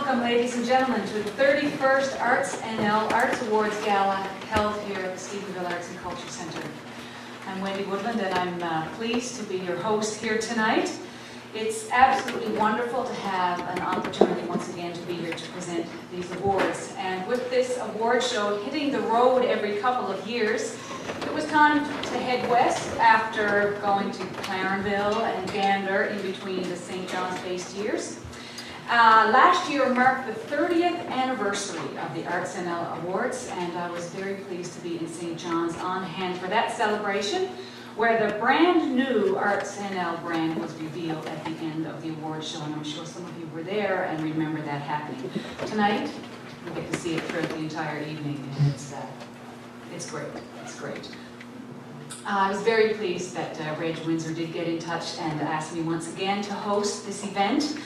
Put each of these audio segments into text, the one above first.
welcome, ladies and gentlemen, to the 31st ArtsNL Arts Awards Gala held here at the Stephenville Arts and Culture Centre. I'm Wendy Woodland, and I'm pleased to be your host here tonight. It's absolutely wonderful to have an opportunity once again to be here to present these awards. And with this award show hitting the road every couple of years, it was time to head west after going to Clarenville and Gander in between the St. John's-based years. Last year marked the 30th anniversary of the ArtsNL Awards, and I was very pleased to be in St. John's on hand for that celebration, where the brand new ArtsNL brand was revealed at the end of the award show, and I'm sure some of you were there and remember that happening. Tonight, we get to see it throughout the entire evening, and it's great. It's great. I was very pleased that Reg Windsor did get in touch and asked me once again to host this event.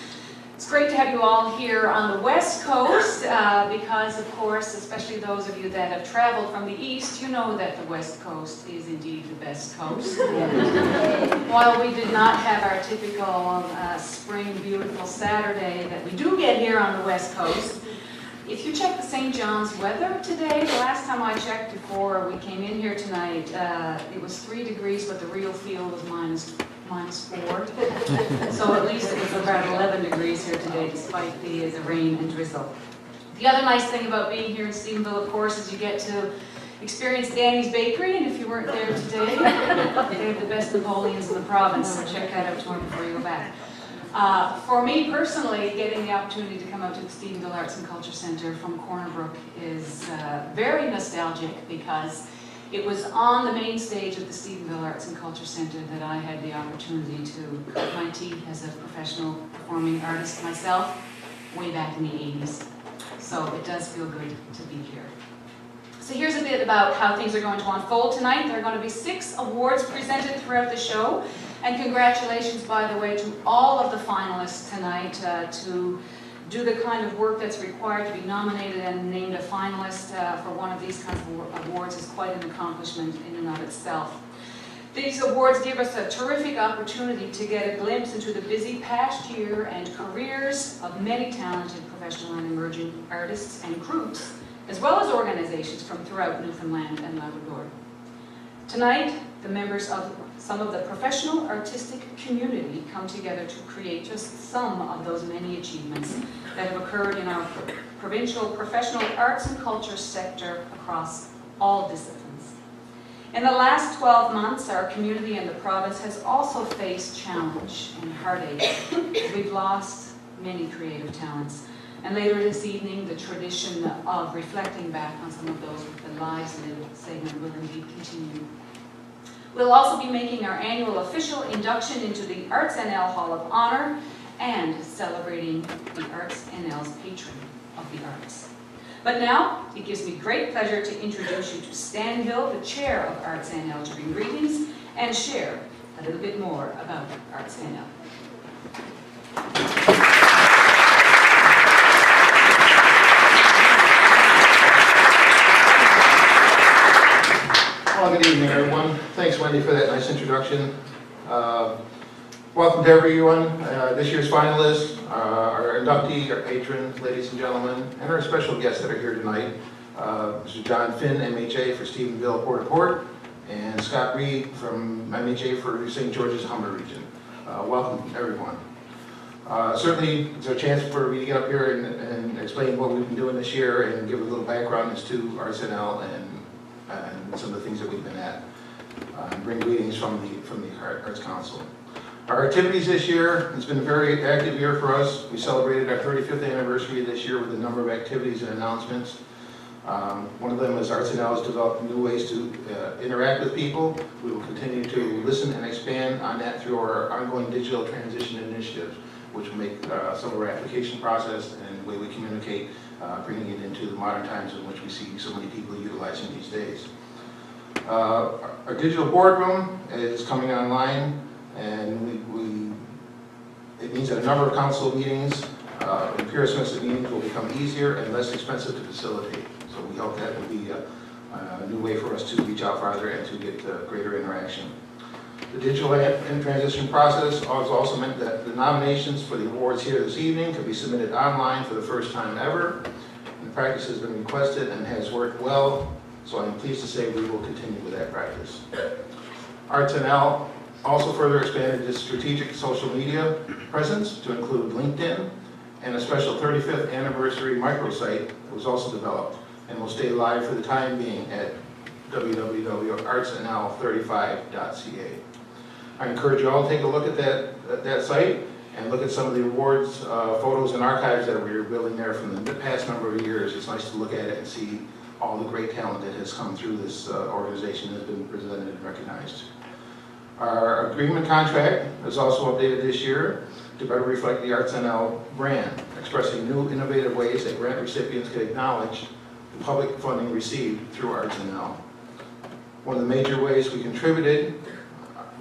It's great to have you all here on the West Coast because, of course, especially those of you that have traveled from the East, you know that the West Coast is indeed the best coast. And while we did not have our typical spring beautiful Saturday that we do get here on the West Coast, if you check the St. John's weather today, the last time I checked before we came in here tonight, it was 3 degrees, but the real feel was minus 4. So at least it was about 11 degrees here today, despite the rain and drizzle. The other nice thing about being here in Stephenville, of course, is you get to experience Danny's Bakery, and if you weren't there today, they have the best Napoleons in the province, so check that out tomorrow before you go back. For me personally, getting the opportunity to come out to the Stephenville Arts and Culture Centre from Corner Brook is very nostalgic because it was on the main stage of the Stephenville Arts and Culture Centre that I had the opportunity to cut my teeth as a professional performing artist myself way back in the 80s. So it does feel good to be here. So here's a bit about how things are going to unfold tonight. There are going to be 6 awards presented throughout the show. And congratulations, by the way, to all of the finalists tonight to do the kind of work that's required to be nominated and named a finalist for one of these kinds of awards is quite an accomplishment in and of itself. These awards give us a terrific opportunity to get a glimpse into the busy past year and careers of many talented professional and emerging artists and groups, as well as organizations from throughout Newfoundland and Labrador. Tonight, the members of some of the professional artistic community come together to create just some of those many achievements that have occurred in our provincial professional arts and culture sector across all disciplines. In the last 12 months, our community and the province has also faced challenge and heartache. We've lost many creative talents. And later this evening, the tradition of reflecting back on some of those with the lives lived segment will indeed continue. We'll also be making our annual official induction into the ArtsNL Hall of Honor and celebrating the ArtsNL's patron of the arts. But now, it gives me great pleasure to introduce you to Stan Hill, the chair of ArtsNL, to bring greetings and share a little bit more about ArtsNL. Well, good evening, everyone. Thanks, Wendy, for that nice introduction. Welcome to everyone, this year's finalists, our inductee, our patron, ladies and gentlemen, and our special guests that are here tonight. Mr. John Finn, MHA for Stephenville, Port-au-Port, and Scott Reed from MHA for St. George's Humber region. Welcome, everyone. Certainly, it's a chance for me to get up here and explain what we've been doing this year and give a little background as to ArtsNL and some of the things that we've been at, and bring greetings from the Arts Council. Our activities this year, it's been a very active year for us. We celebrated our 35th anniversary this year with a number of activities and announcements. One of them is ArtsNL has developed new ways to interact with people. We will continue to listen and expand on that through our ongoing digital transition initiatives, which will make some of our application process and the way we communicate, bringing it into the modern times in which we see so many people utilizing these days. Our digital boardroom is coming online, and it means that a number of council meetings and peer assessment meetings will become easier and less expensive to facilitate. So we hope that will be a new way for us to reach out farther and to get greater interaction. The digital and transition process has also meant that the nominations for the awards here this evening can be submitted online for the first time ever. And the practice has been requested and has worked well, so I'm pleased to say we will continue with that practice. ArtsNL also further expanded its strategic social media presence to include LinkedIn, and a special 35th anniversary microsite that was also developed and will stay live for the time being at www.artsnl35.ca. I encourage you all to take a look at that site and look at some of the awards, photos and archives that we are building there from the past number of years. It's nice to look at it and see all the great talent that has come through this organization and has been presented and recognized. Our agreement contract is also updated this year to better reflect the ArtsNL brand, expressing new innovative ways that grant recipients can acknowledge the public funding received through ArtsNL. One of the major ways we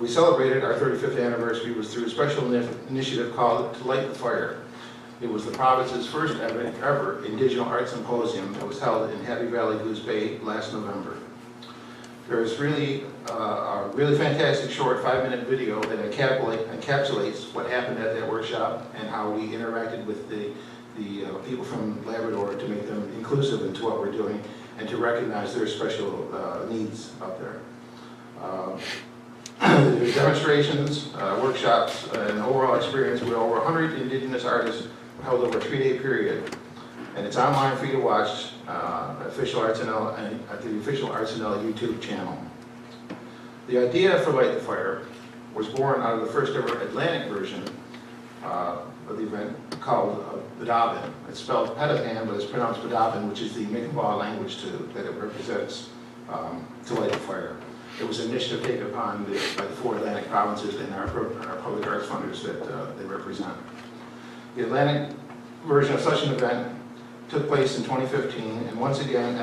celebrated our 35th anniversary was through a special initiative called To Light the Fire. It was the province's first ever Indigenous Art Symposium that was held in Happy Valley Goose Bay last November. There's really a really fantastic short 5-minute video that encapsulates what happened at that workshop and how we interacted with the people from Labrador to make them inclusive into what we're doing and to recognize their special needs up there. There's demonstrations, workshops, and overall experience with over 100 Indigenous artists held over a 3-day period. And it's online for you to watch at the official ArtsNL YouTube channel. The idea for Light the Fire was born out of the first ever Atlantic version of the event called Badabin. It's spelled Pedapan, but it's pronounced Badabin, which is the Mi'kmaq language that it represents to light the fire. It was an initiative taken upon by the 4 Atlantic provinces and our public arts funders that they represent. The Atlantic version of such an event took place in 2015, and once again,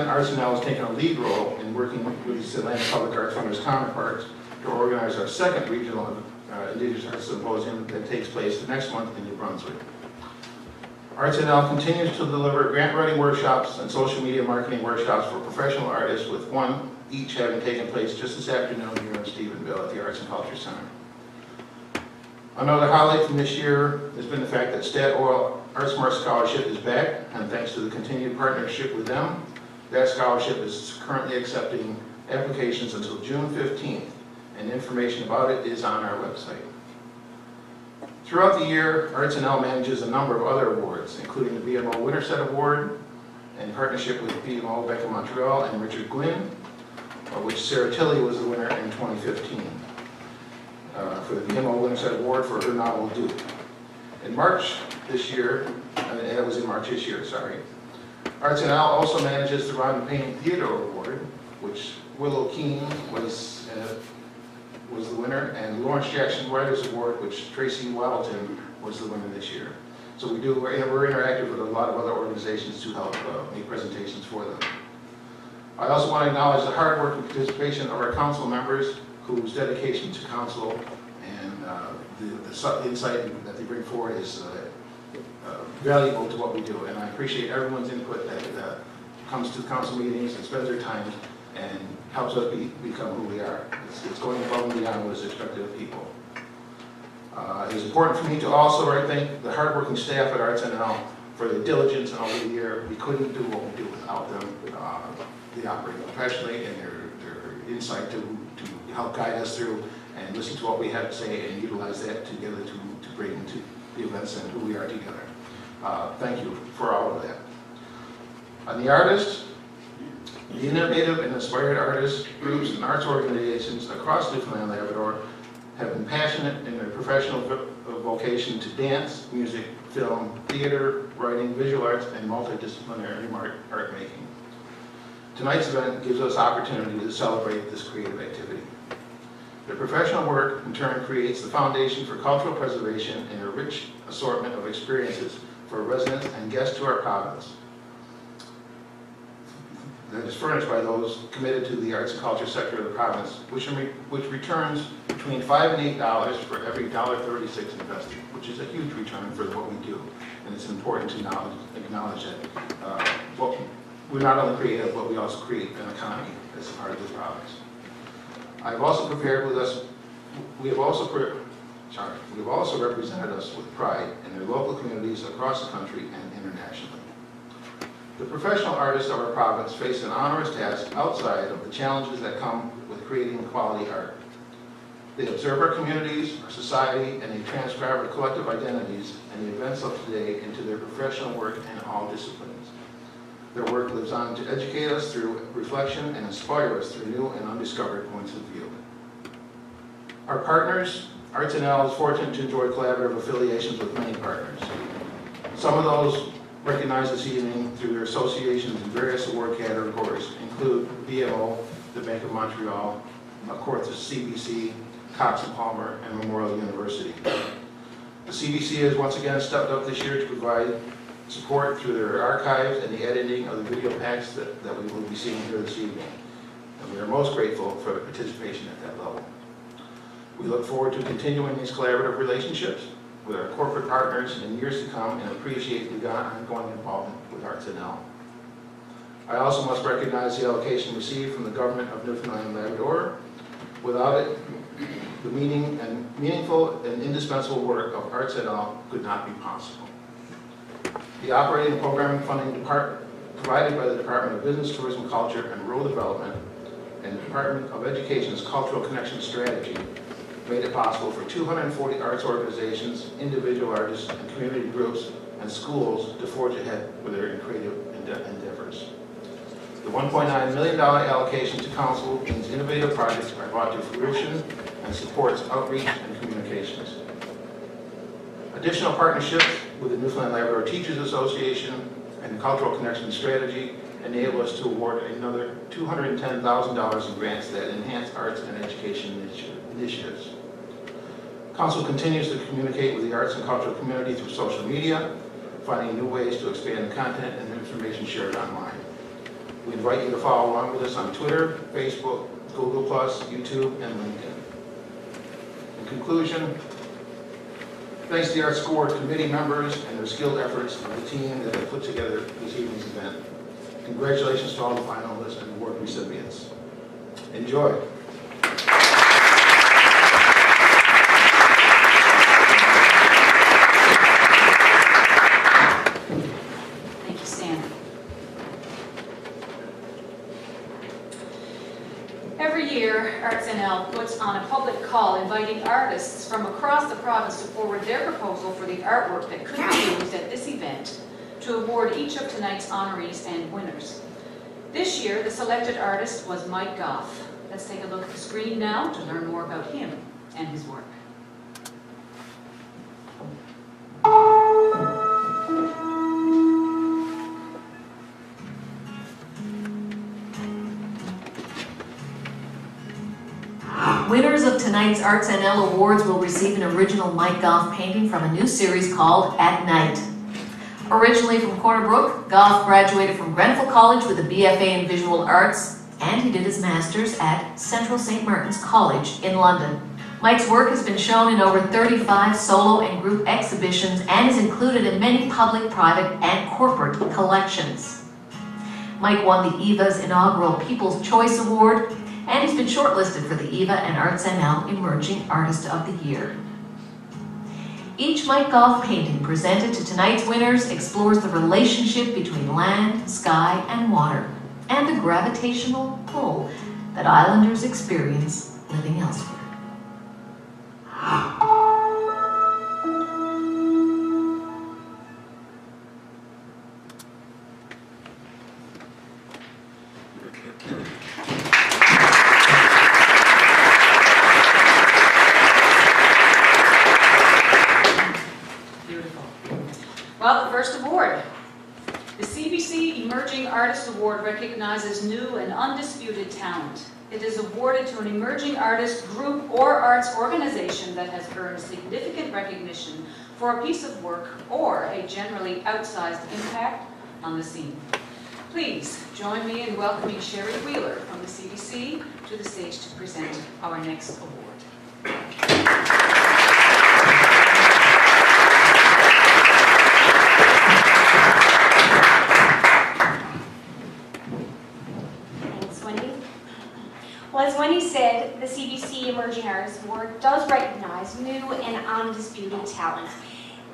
ArtsNL has taken a lead role in working with these Atlantic Public Arts Funders counterparts to organize our second regional Indigenous Arts Symposium that takes place next month in New Brunswick. ArtsNL continues to deliver grant writing workshops and social media marketing workshops for professional artists, with one each having taken place just this afternoon here in Stephenville at the Arts and Culture Center. Another highlight from this year has been the fact that Stat Oil ArtSmart Scholarship is back, and thanks to the continued partnership with them, that scholarship is currently accepting applications until June 15th, and information about it is on our website. Throughout the year, ArtsNL manages a number of other awards, including the BMO Winterset Award, in partnership with BMO Beck in Montreal and Richard Gwynn, of which Sarah Tilley was the winner in 2015. For the BMO Winterset Award for her novel Duke. In March this year, it was in March this year, sorry, ArtsNL also manages the Ron Payne Theodore Award, which Willow Keene was the winner, and Lawrence Jackson Writers Award, which Tracy Waddleton was the winner this year. So we're interactive with a lot of other organizations to help make presentations for them. I also want to acknowledge the hard work and participation of our council members, whose dedication to council and the insight that they bring forward is valuable to what we do. And I appreciate everyone's input that comes to council meetings and spends their time and helps us become who we are. It's going above and beyond what is expected of people. It is important for me to also thank the hardworking staff at ArtsNL for their diligence and over the year. We couldn't do what we do without them. They operate professionally, and their insight to help guide us through and listen to what we have to say and utilize that together to bring into the events and who we are together. Thank you for all of that. On the artists, the innovative and inspired artists, groups, and arts organizations across Newfoundland and Labrador have been passionate in their professional vocation to dance, music, film, theater, writing, visual arts, and multidisciplinary art making. Tonight's event gives us opportunity to celebrate this creative activity. Their professional work, in turn, creates the foundation for cultural preservation and a rich assortment of experiences for residents and guests to our province. That is furnished by those committed to the arts and culture sector of the province, which returns between $5 and $8 for every $1.36 invested, which is a huge return for what we do. And it's important to acknowledge that we're not only creative, but we also create an economy as a part of this province. We have also represented us with pride in their local communities across the country and internationally. The professional artists of our province face an onerous task outside of the challenges that come with creating quality art. They observe our communities, our society, and they transcribe our collective identities and the events of today into their professional work in all disciplines. Their work lives on to educate us through reflection and inspire us through new and undiscovered points of view. Our partners, ArtsNL is fortunate to enjoy collaborative affiliations with many partners. Some of those recognized this evening through their associations in various award categories include BMO, the Bank of Montreal, of course the CBC, Cox and Palmer, and Memorial University. The CBC has once again stepped up this year to provide support through their archives and the editing of the video packs that we will be seeing here this evening. And we are most grateful for the participation at that level. We look forward to continuing these collaborative relationships with our corporate partners in years to come and appreciate the ongoing involvement with ArtsNL. I also must recognize the allocation received from the government of Newfoundland and Labrador. Without it, the meaningful and indispensable work of ArtsNL could not be possible. The operating and programming funding provided by the Department of Business, Tourism, Culture, and Rural Development and the Department of Education's Cultural Connection Strategy made it possible for 240 arts organizations, individual artists, and community groups and schools to forge ahead with their creative endeavors. The $1.9 million allocation to Council means innovative projects are brought to fruition and supports outreach and communications. Additional partnerships with the Newfoundland Labrador Teachers Association and the Cultural Connection Strategy enable us to award another $210,000 in grants that enhance arts and education initiatives. Council continues to communicate with the arts and cultural community through social media, finding new ways to expand the content and information shared online. We invite you to follow along with us on Twitter, Facebook, Google+, YouTube, and LinkedIn. In conclusion, thanks to the Arts Award committee members and their skilled efforts of the team that have put together this evening's event. Congratulations to all the finalists and award recipients. Enjoy. Thank you, Stan. Every year, ArtsNL puts on a public call inviting artists from across the province to forward their proposal for the artwork that could be used at this event to award each of tonight's honorees and winners. This year, the selected artist was Mike Goff. Let's take a look at the screen now to learn more about him and his work. Winners of tonight's ArtsNL Awards will receive an original Mike Goff painting from a new series called At Night. Originally from Corner Brook, Goff graduated from Grenfell College with a BFA in Visual Arts, and he did his master's at Central St. Martin's College in London. Mike's work has been shown in over 35 solo and group exhibitions and is included in many public, private, and corporate collections. Mike won the EVA's inaugural People's Choice Award, and he's been shortlisted for the EVA and ArtsNL Emerging Artist of the Year. Each Mike Goff painting presented to tonight's winners explores the relationship between land, sky, and water, and the gravitational pull that islanders experience living elsewhere. Well, the first award. The CBC Emerging Artist Award recognizes new and undisputed talent. It is awarded to an emerging artist, group, or arts organization that has earned significant recognition for a piece of work or a generally outsized impact on the scene. Please join me in welcoming Sherry Wheeler from the CBC to the stage to present our next award. Well, as Wendy said, the CBC Emerging Artist Award does recognize new and undisputed talent.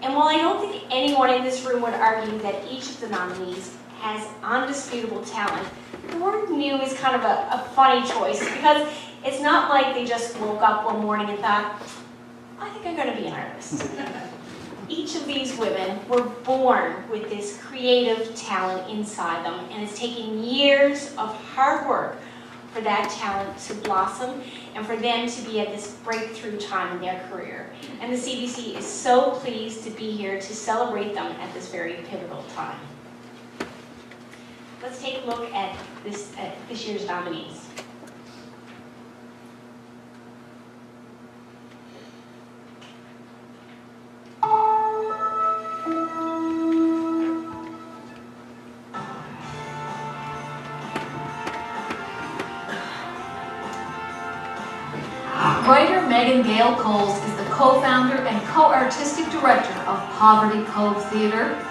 And while I don't think anyone in this room would argue that each of the nominees has undisputable talent, the word new is kind of a funny choice because it's not like they just woke up one morning and thought, I think I'm going to be an artist. Each of these women were born with this creative talent inside them, and it's taken years of hard work for that talent to blossom and for them to be at this breakthrough time in their career. And the CBC is so pleased to be here to celebrate them at this very pivotal time. Let's take a look at this year's nominees. Writer Megan Gale Coles is the co-founder and co-artistic director of Poverty Cove Theatre,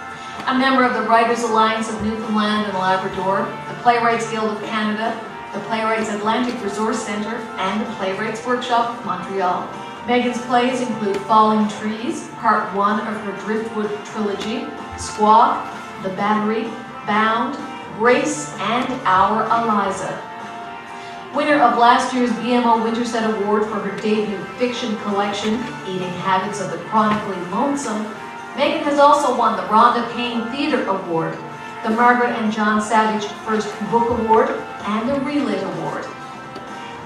a member of the Writers Alliance of Newfoundland and Labrador, the Playwrights Guild of Canada, the Playwrights Atlantic Resource Centre, and the Playwrights Workshop of Montreal. Megan's plays include Falling Trees, part 1 of her Driftwood trilogy, Squawk, The Battery, Bound, Grace, and Our Eliza. Winner of last year's BMO Winterset Award for her debut fiction collection, Eating Habits of the Chronically Lonesome, Megan has also won the Rhonda Payne Theatre Award, the Margaret and John Savage First Book Award, and the Relit Award.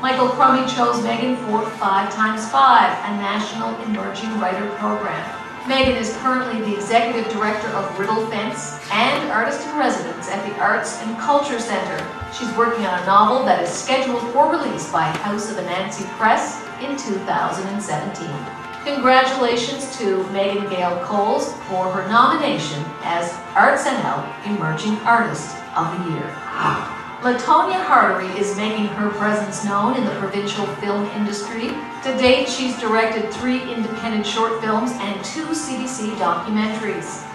Michael Crummy chose Megan for 5x5, a national emerging writer program. Megan is currently the executive director of Riddle Fence and artist in residence at the Arts and Culture Center. She's working on a novel that is scheduled for release by House of Anansi Press in 2017. Congratulations to Megan Gale Coles for her nomination as ArtsNL Emerging Artist of the Year. LaTonya Hartery is making her presence known in the provincial film industry. To date, she's directed 3 independent short films and 2 CBC documentaries.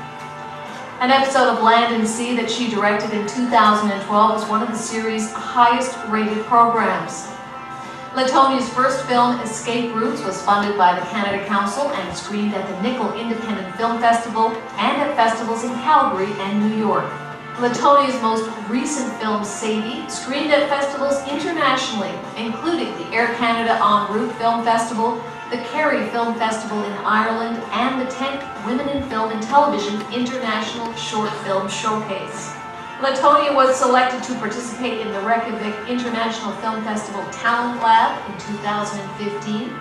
An episode of Land and Sea that she directed in 2012 was one of the series' highest-rated programs. LaTonia's first film, Escape Routes, was funded by the Canada Council and screened at the Nickel Independent Film Festival and at festivals in Calgary and New York. LaTonia's most recent film, Sadie, screened at festivals internationally, including the Air Canada En Route Film Festival, the Kerry Film Festival in Ireland, and the 10th Women in Film and Television International Short Film Showcase. LaTonia was selected to participate in the Reykjavik International Film Festival Talent Lab in 2015.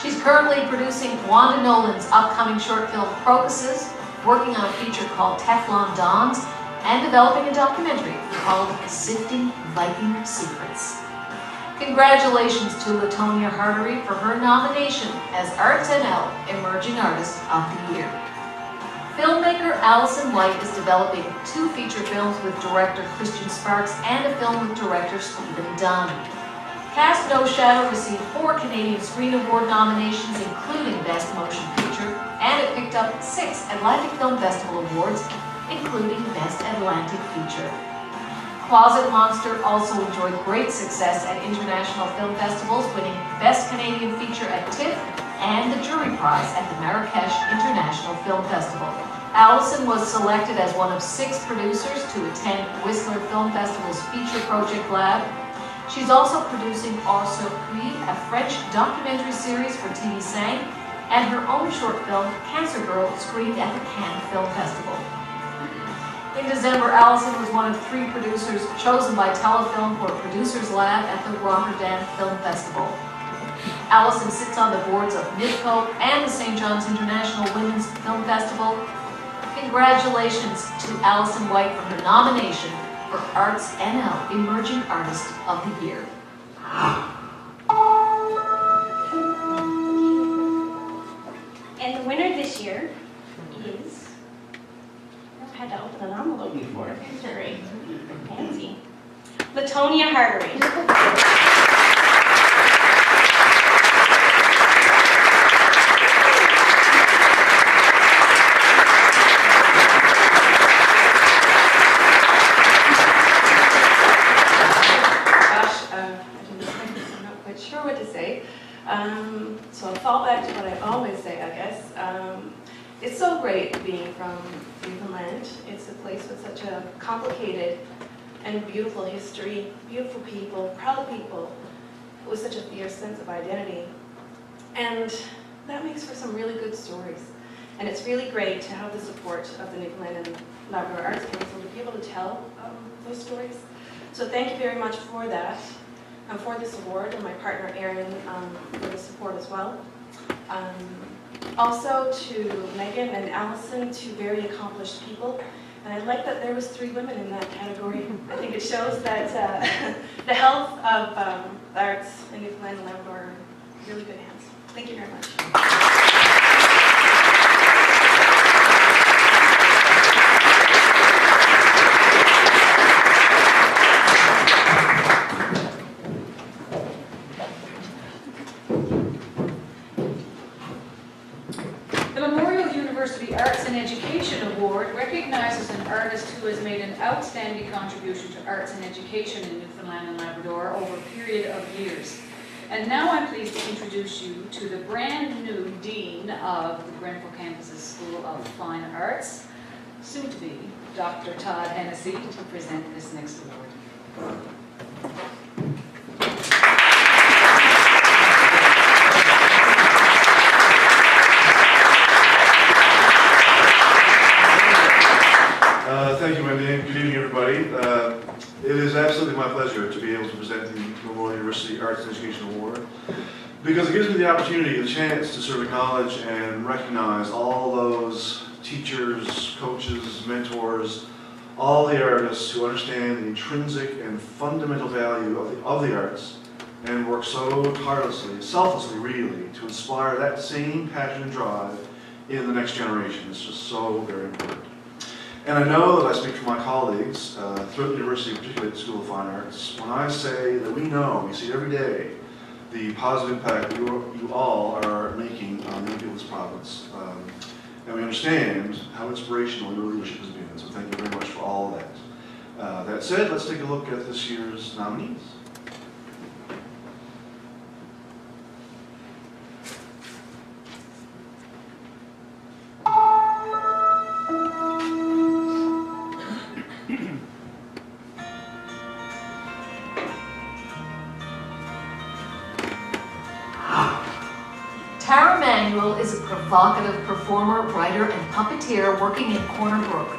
She's currently producing Wanda Nolan's upcoming short film Crocuses, working on a feature called Teflon Dons, and developing a documentary called Sifting Viking Secrets. Congratulations to LaTonya Hartery for her nomination as ArtsNL Emerging Artist of the Year. Filmmaker Alison White is developing 2 feature films with director Christian Sparks and a film with director Stephen Dunn. Cast No Shadow received 4 Canadian Screen Award nominations, including Best Motion Picture, and it picked up 6 Atlantic Film Festival Awards, including Best Atlantic Feature. Closet Monster also enjoyed great success at international film festivals, winning Best Canadian Feature at TIFF and the Jury Prize at the Marrakesh International Film Festival. Alison was selected as one of 6 producers to attend Whistler Film Festival's Feature Project Lab. She's also producing Au Circuit, a French documentary series for TV5, and her own short film, Cancer Girl, screened at the Cannes Film Festival. In December, Alison was one of 3 producers chosen by Telefilm for Producers Lab at the Rotterdam Film Festival. Alison sits on the boards of MIDCO and the St. John's International Women's Film Festival. Congratulations to Alison White for her nomination for ArtsNL Emerging Artist of the Year. And the winner this year is... I had to open an envelope before. Very fancy. LaTonya Hartery. Gosh, I didn't expect this to what I always say, I guess. It's so great being from Newfoundland. It's a place with such a complicated and beautiful history, beautiful people, proud people, with such a fierce sense of identity. And that makes for some really good stories. And it's really great to have the support of the Newfoundland and Labrador Arts Council to be able to tell those stories. So thank you very much for that, for this award, and my partner Erin for the support as well. Also to Megan and Allison, two very accomplished people. And I like that there was 3 women in that category. I think it shows that the health of the arts in Newfoundland and Labrador are in really good hands. Thank you very much. The Memorial University Arts and Education Award recognizes an artist who has made an outstanding contribution to arts and education in Newfoundland and Labrador over a period of years. And now I'm pleased to introduce you to the brand new Dean of the Grenfell Campus's School of Fine Arts, soon to be Dr. Todd Hennessy, to present this next award. Thank you, Wendy. Good evening, everybody. It is absolutely my pleasure to be able to present the Memorial University Arts and Education Award, because it gives me the opportunity, the chance to sort of acknowledge and recognize all those teachers, coaches, mentors, all the artists who understand the intrinsic and fundamental value of the arts and work so tirelessly, selflessly really, to inspire that same passion and drive in the next generation. It's just so very important. And I know that I speak for my colleagues throughout the university, particularly at the School of Fine Arts, when I say that we see every day, the positive impact that you all are making on the people of this province. And we understand how inspirational your leadership has been. So thank you very much for all of that. That said, let's take a look at this year's nominees. Tara Manuel is a provocative performer, writer, and puppeteer working in Corner Brook.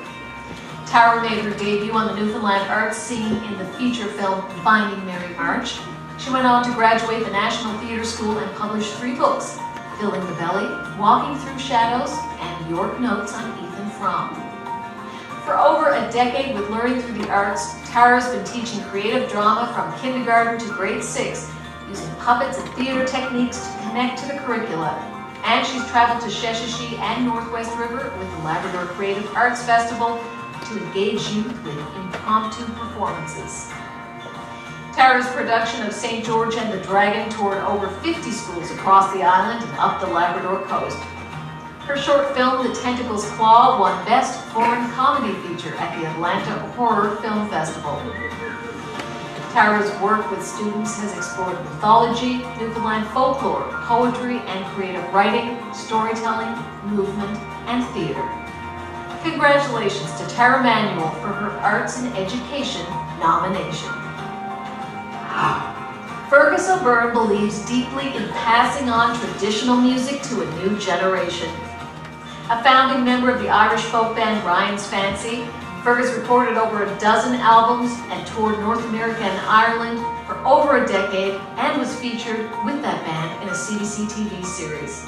Tara made her debut on the Newfoundland arts scene in the feature film Finding Mary March. She went on to graduate the National Theatre School and publish 3 books, Filling the Belly, Walking Through Shadows, and York Notes on Ethan Frome. For over a decade with Learning Through the Arts, Tara's been teaching creative drama from kindergarten to grade 6, using puppets and theater techniques to connect to the curricula. And she's traveled to Sheshatshiu and Northwest River with the Labrador Creative Arts Festival to engage youth with impromptu performances. Tara's production of St. George and the Dragon toured over 50 schools across the island and up the Labrador coast. Her short film, The Tentacle's Claw, won Best Foreign Comedy Feature at the Atlanta Horror Film Festival. Tara's work with students has explored mythology, Newfoundland folklore, poetry, and creative writing, storytelling, movement, and theater. Congratulations to Tara Manuel for her Arts and Education nomination. Fergus O'Byrne believes deeply in passing on traditional music to a new generation. A founding member of the Irish folk band Ryan's Fancy, Fergus recorded over a dozen albums and toured North America and Ireland for over a decade and was featured with that band in a CBC TV series.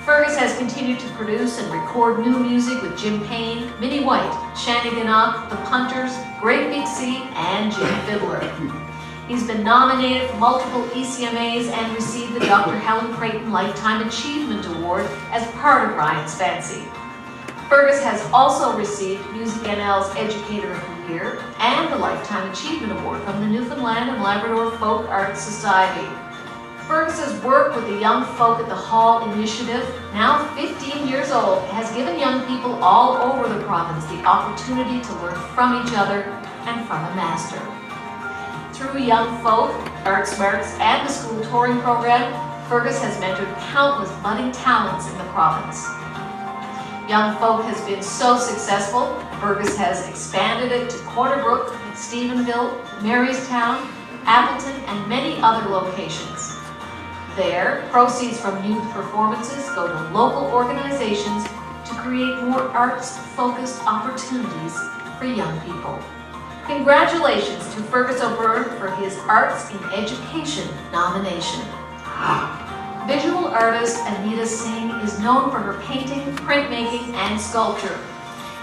Fergus has continued to produce and record new music with Jim Payne, Minnie White, Shannigannock, The Punters, Great Big Sea, and Jim Fiddler. He's been nominated for multiple ECMAs and received the Dr. Helen Creighton Lifetime Achievement Award as part of Ryan's Fancy. Fergus has also received Music NL's Educator of the Year and the Lifetime Achievement Award from the Newfoundland and Labrador Folk Arts Society. Fergus's work with the Young Folk at the Hall initiative, now 15 years old, has given young people all over the province the opportunity to learn from each other and from a master. Through Young Folk, Art Smarts, and the school touring program, Fergus has mentored countless budding talents in the province. Young Folk has been so successful, Fergus has expanded it to Corner Brook, Stephenville, Marystown, Appleton, and many other locations. There, proceeds from youth performances go to local organizations to create more arts-focused opportunities for young people. Congratulations to Fergus O'Byrne for his Arts in Education nomination. Visual artist Anita Singh is known for her painting, printmaking, and sculpture.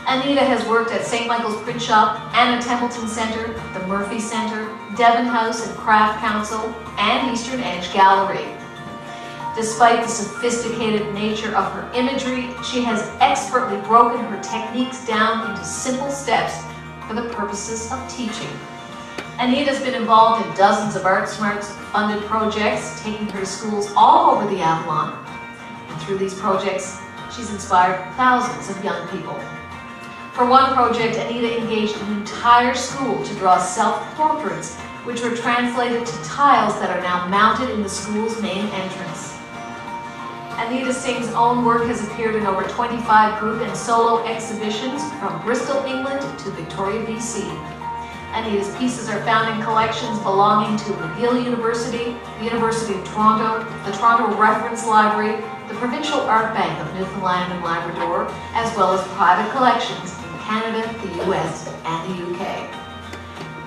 Anita has worked at St. Michael's Print Shop, Anna Templeton Centre, the Murphy Centre, Devon House and Craft Council, and Eastern Edge Gallery. Despite the sophisticated nature of her imagery, she has expertly broken her techniques down into simple steps for the purposes of teaching. Anita's been involved in dozens of ArtSmarts funded projects, taking her to schools all over the Avalon. And through these projects, she's inspired thousands of young people. For one project, Anita engaged an entire school to draw self-portraits, which were translated to tiles that are now mounted in the school's main entrance. Anita Singh's own work has appeared in over 25 group and solo exhibitions from Bristol, England to Victoria, BC. Anita's pieces are found in collections belonging to McGill University, the University of Toronto, the Toronto Reference Library, the Provincial Art Bank of Newfoundland and Labrador, as well as private collections in Canada, the US, and the UK.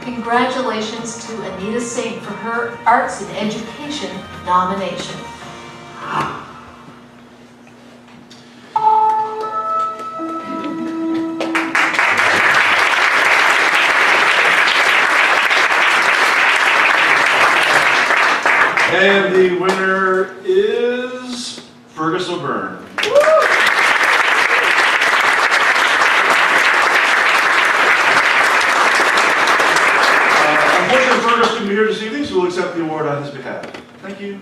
Congratulations to Anita Singh for her Arts in Education nomination. And the winner is Fergus O'Byrne. Unfortunately, Fergus couldn't be here this evening, so we'll accept the award on his behalf. Thank you.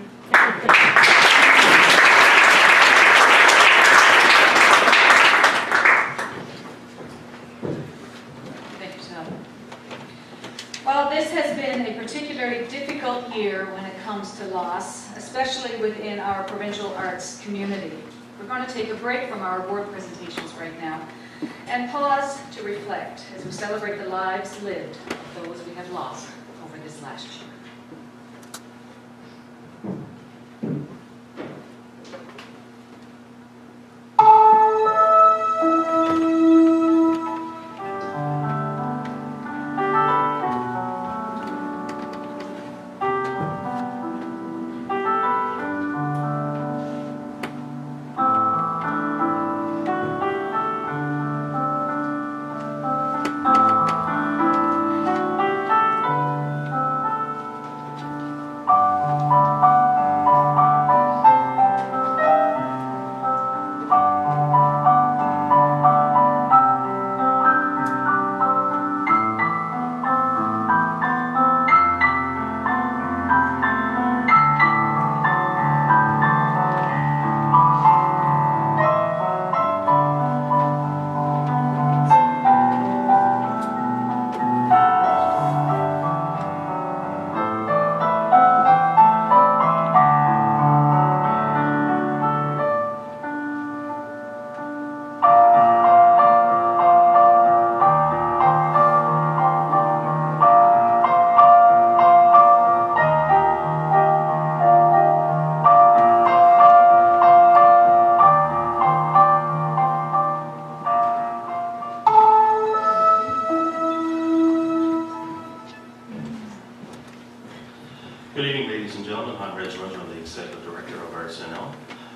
Thank you, Tom. Well, this has been a particularly difficult year when it comes to loss, especially within our provincial arts community. We're going to take a break from our award presentations right now and pause to reflect as we celebrate the lives lived of those we have lost over this last year.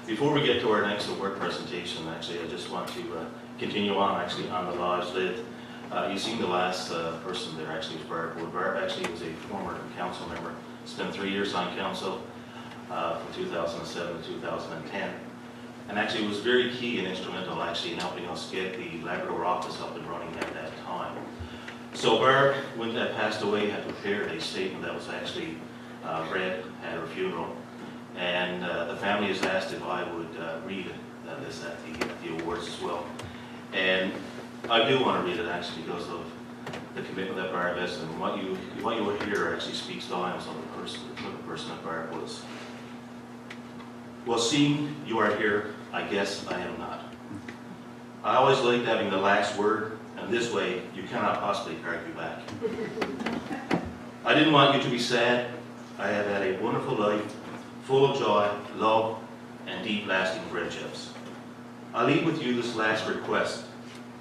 Before we get to our next award presentation, actually, I just want to continue on on the lives lived. You've seen the last person there actually was Barb Wood. Barb actually was a former council member, spent 3 years on council from 2007 to 2010, and actually was very key and instrumental actually in helping us get the Labrador office up and running at that time. So Barb, when that passed away, had prepared a statement that was actually read at her funeral. And the family has asked if I would read this at the awards as well. And I do want to read it actually because of the commitment that Barb has, and what you will hear actually speaks volumes of the person that Barb was. Well, seeing you are here, I guess I am not. I always liked having the last word, and this way you cannot possibly argue back. I didn't want you to be sad. I have had a wonderful life, full of joy, love, and deep lasting friendships. I leave with you this last request: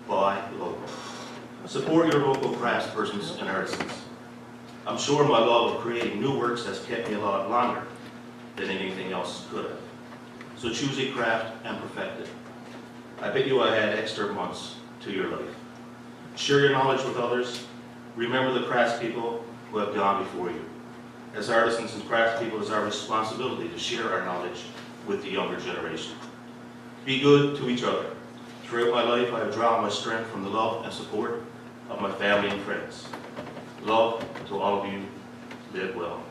buy local. Support your local craftspersons and artisans. I'm sure my love of creating new works has kept me a lot longer than anything else could have. So choose a craft and perfect it. I bet you I had extra months to your life. Share your knowledge with others. Remember the craftspeople who have gone before you. As artisans and craftspeople, it's our responsibility to share our knowledge with the younger generation. Be good to each other. Throughout my life, I have drawn my strength from the love and support of my family and friends. Love to all of you. Live well.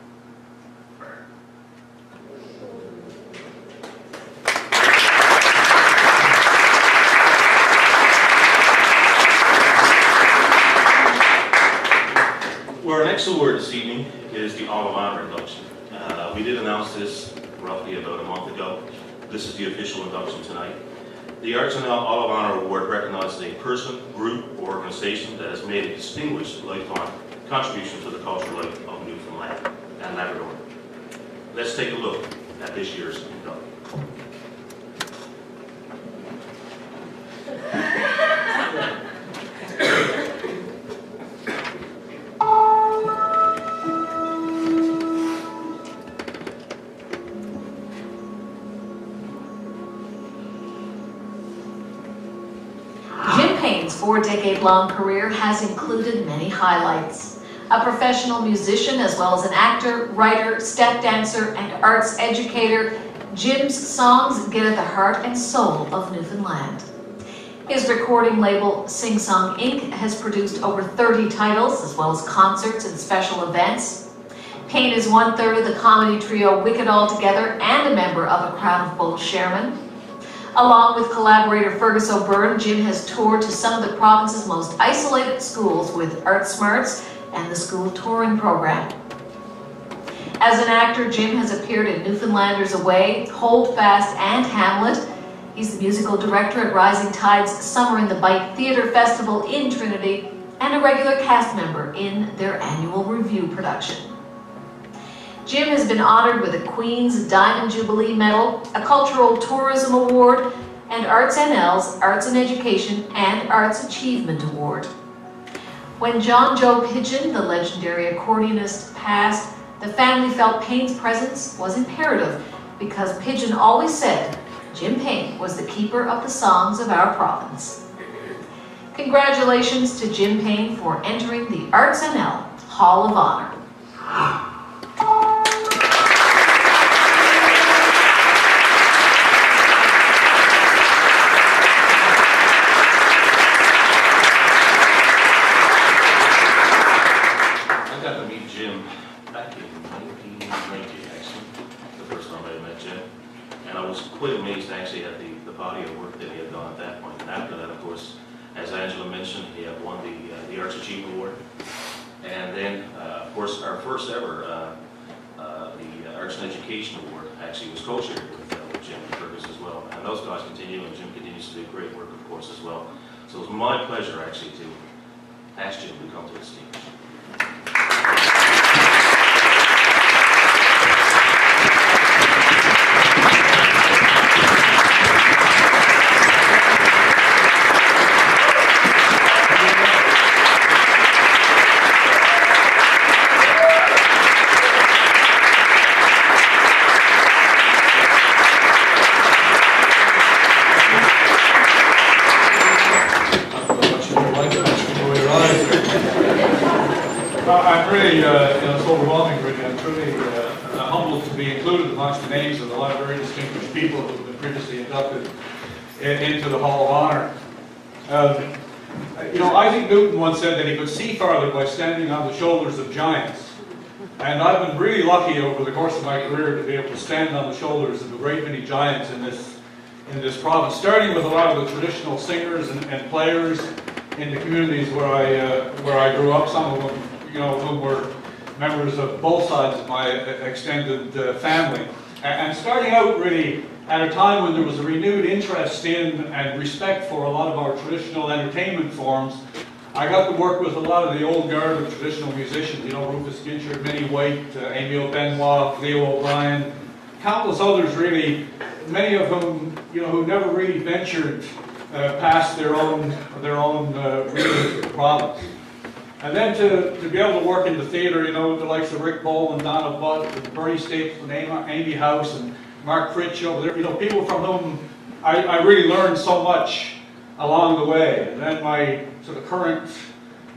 Our next award this evening is the Hall of Honor induction. We did announce this roughly about a month ago. This is the official induction tonight. The ArtsNL Hall of Honor Award recognizes a person, group, or organization that has made a distinguished lifelong contribution to the cultural life of Newfoundland and Labrador. Let's take a look at this year's induction. Payne's 4-decade-long career has included many highlights. A professional musician as well as an actor, writer, step dancer, and arts educator, Jim's songs get at the heart and soul of Newfoundland. His recording label, Sing Song Inc. has produced over 30 titles as well as concerts and special events. Payne is 1/3 of the comedy trio Wicked All Together and a member of A Crown of Bold Sherman. Along with collaborator Fergus O'Byrne, Jim has toured to some of the province's most isolated schools with Art Smarts and the school touring program. As an actor, Jim has appeared in Newfoundlanders Away, Hold Fast, and Hamlet. He's the musical director at Rising Tide's Summer in the Bight Theatre Festival in Trinity and a regular cast member in their annual review production. Jim has been honored with a Queen's Diamond Jubilee Medal, a Cultural Tourism Award, and ArtsNL's Arts in Education and Arts Achievement Award. When John Joe Pidgeon, the legendary accordionist, passed, the family felt Payne's presence was imperative because Pidgeon always said Jim Payne was the keeper of the songs of our province. Congratulations to Jim Payne for entering the ArtsNL Hall of Honor. Quite amazed actually at the body of work that he had done at that point. And after that, of course, as Angela mentioned, he had won the Arts Achievement Award. And then, of course, our first ever the Arts and Education Award actually was co-chaired with Jim and Fergus as well. And those guys continue, and Jim continues to do great work, of course, as well. So it was my pleasure actually to ask Jim to come to the stage. I'm really, it's overwhelming, really. I'm truly humbled to be included amongst the names of a lot of very distinguished people who have been previously inducted into the Hall of Honor. Isaac Newton once said that he could see farther by standing on the shoulders of giants. And I've been really lucky over the course of my career to be able to stand on the shoulders of a great many giants in this province, starting with a lot of the traditional singers and players in the communities where I grew up, some of them whom were members of both sides of my extended family. And starting out really at a time when there was a renewed interest in and respect for a lot of our traditional entertainment forms, I got to work with a lot of the old guard of traditional musicians, you know, Rufus Ginchard, Minnie White, Emile Benoit, Leo O'Brien, countless others really, many of whom, you know, who never really ventured past their own regions of the province. And then to be able to work in the theatre, you know, the likes of Rick Bowl and Donna Butt, and Bernie Stapleton, Amy House, and Mark Fritsch over there, you know, people from whom I really learned so much along the way. And then my sort of current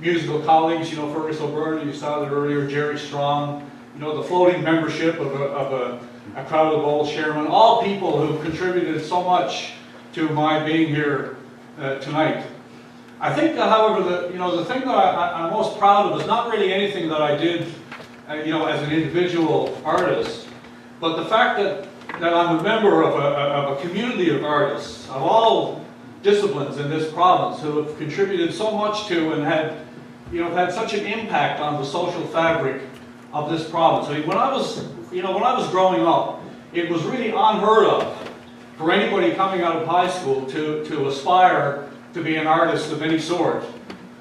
musical colleagues, you know, Fergus O'Byrne, you saw there earlier, Jerry Strong, you know, the floating membership of a crowd of old chairmen, all people who contributed so much to my being here tonight. I think, however, the thing that I'm most proud of is not really anything that I did, you know, as an individual artist, but the fact that I'm a member of a community of artists of all disciplines in this province who have contributed so much to and had such an impact on the social fabric of this province. I mean, when I was growing up, it was really unheard of for anybody coming out of high school to aspire to be an artist of any sort.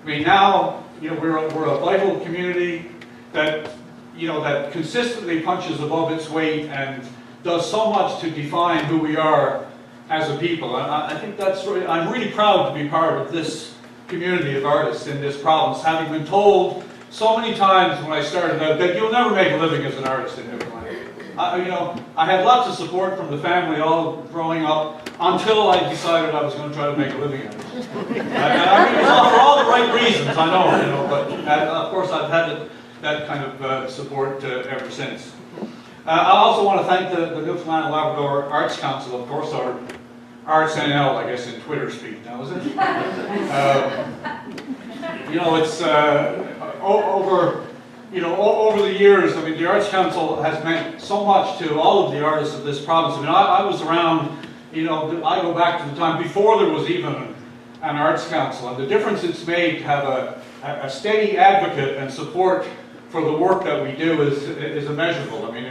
I mean, now, you know, we're a vital community that, you know, that consistently punches above its weight and does so much to define who we are as a people. And I think that's really, I'm really proud to be part of this community of artists in this province, having been told so many times when I started out that you'll never make a living as an artist in Newfoundland. You know, I had lots of support from the family all growing up until I decided I was going to try to make a living at it. And I mean, it's all for all the right reasons, I know, you know, but of course I've had that kind of support ever since. I also want to thank the Newfoundland and Labrador Arts Council, of course, our ArtsNL, I guess, in Twitter speak now, is it? You know, it's over the years, I mean, the Arts Council has meant so much to all of the artists of this province. I mean, I was around, you know, I go back to the time before there was even an Arts Council, and the difference it's made to have a steady advocate and support for the work that we do is immeasurable. I mean,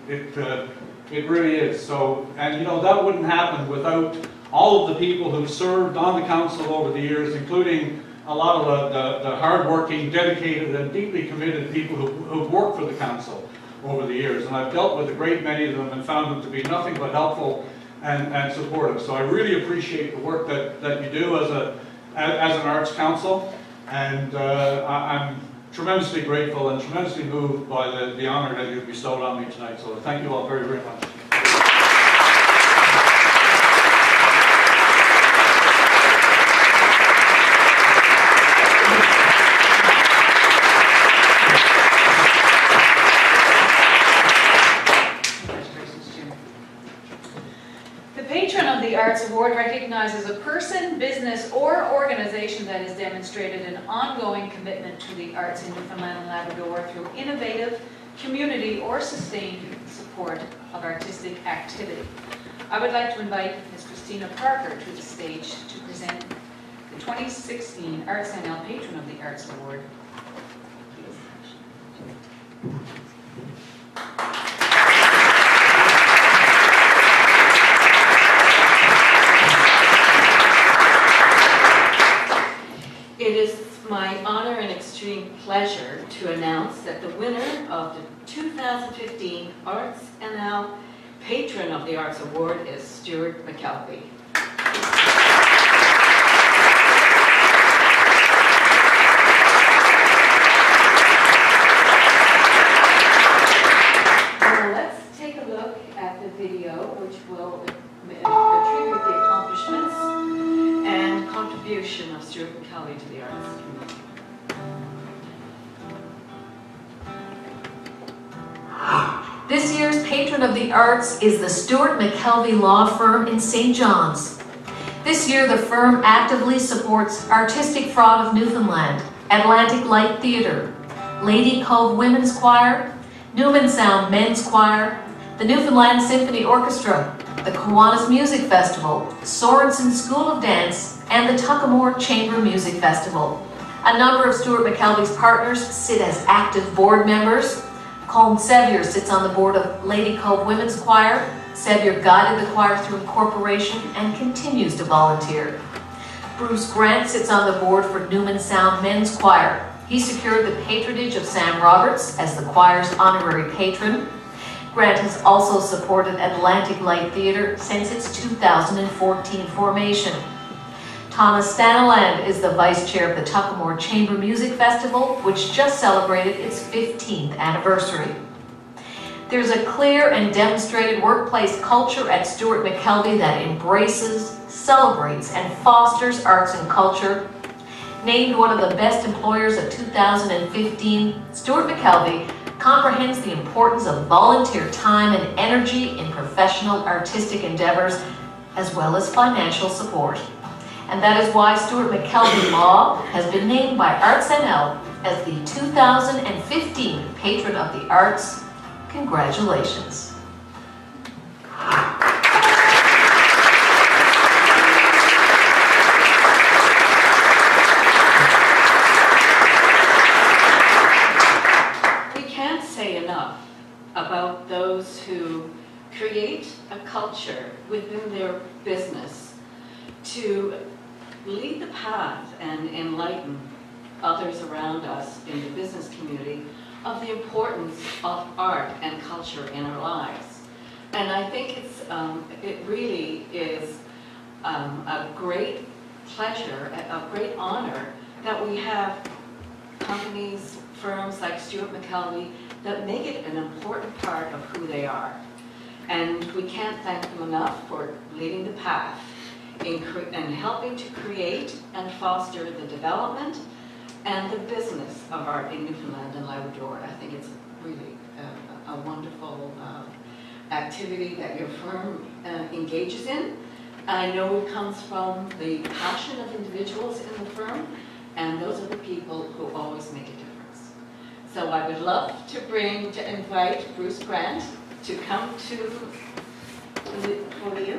it really is. So, and you know, that wouldn't happen without all of the people who've served on the council over the years, including a lot of the hard-working, dedicated, and deeply committed people who've worked for the council over the years. And I've dealt with a great many of them and found them to be nothing but helpful and supportive. So I really appreciate the work that you do as an arts council, and I'm tremendously grateful and tremendously moved by the honor that you've bestowed on me tonight. So thank you all very, very much. The Arts Award recognizes a person, business, or organization that has demonstrated an ongoing commitment to the arts in Newfoundland and Labrador through innovative, community, or sustained support of artistic activity. I would like to invite Ms. Christina Parker to the stage to present the 2016 ArtsNL Patron of the Arts Award. It is my honor and extreme pleasure to announce that the winner of the 2015 ArtsNL Patron of the Arts Award is Stuart McKelvey. Now let's take a look at the video, which will attribute the accomplishments and contribution of Stuart McKelvey to the arts community. This year's Patron of the Arts is the Stuart McKelvey Law Firm in St. John's. This year the firm actively supports Artistic Fraud of Newfoundland, Atlantic Light Theatre, Lady Cove Women's Choir, Newman Sound Men's Choir, the Newfoundland Symphony Orchestra, the Kiwanis Music Festival, Sorensen School of Dance, and the Tuckamore Chamber Music Festival. A number of Stuart McKelvey's partners sit as active board members. Colm Sevier sits on the board of Lady Cove Women's Choir. Sevier guided the choir through incorporation and continues to volunteer. Bruce Grant sits on the board for Newman Sound Men's Choir. He secured the patronage of Sam Roberts as the choir's honorary patron. Grant has also supported Atlantic Light Theatre since its 2014 formation. Thomas Stanaland is the vice chair of the Tuckamore Chamber Music Festival, which just celebrated its 15th anniversary. There's a clear and demonstrated workplace culture at Stuart McKelvey that embraces, celebrates, and fosters arts and culture. Named one of the best employers of 2015, Stuart McKelvey comprehends the importance of volunteer time and energy in professional artistic endeavors, as well as financial support. And that is why Stuart McKelvey Law has been named by ArtsNL as the 2015 Patron of the Arts. Congratulations. We can't say enough about those who create a culture within their business to lead the path and enlighten others around us in the business community of the importance of art and culture in our lives. And I think it really is a great pleasure, a great honor that we have companies, firms like Stuart McKelvey that make it an important part of who they are. And we can't thank them enough for leading the path and helping to create and foster the development and the business of art in Newfoundland and Labrador. I think it's really a wonderful activity that your firm engages in. I know it comes from the passion of individuals in the firm, and those are the people who always make a difference. So I would love to invite Bruce Grant to come to the podium.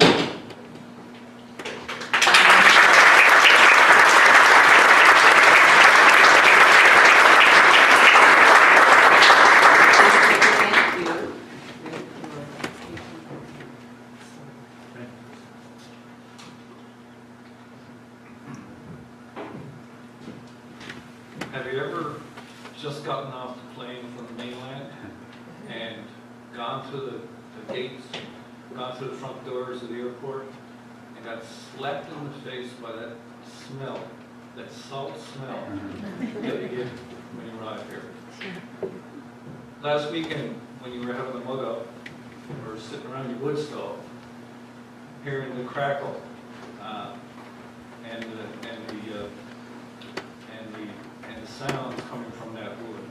Have you ever just gotten off the plane from the mainland and gone to the gates, gone to the front doors of the airport, and got slapped in the face by that smell, that salt smell that you get when you arrive here? Last weekend, when you were having the mug up, or sitting around your wood stove, hearing the crackle and the sounds coming from that wood,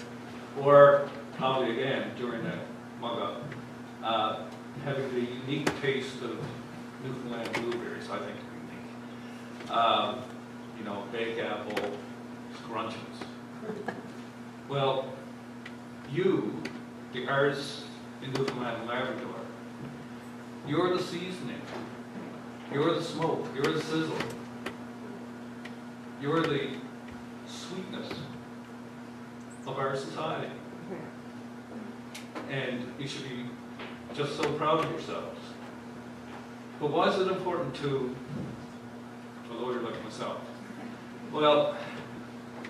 or probably again during that mug up, having the unique taste of Newfoundland blueberries, I think are unique. You know, baked apple, scrunches. Well, you, the artists in Newfoundland and Labrador, you're the seasoning, you're the smoke, you're the sizzle, you're the sweetness of our society. And you should be just so proud of yourselves. But why is it important to a lawyer like myself? Well,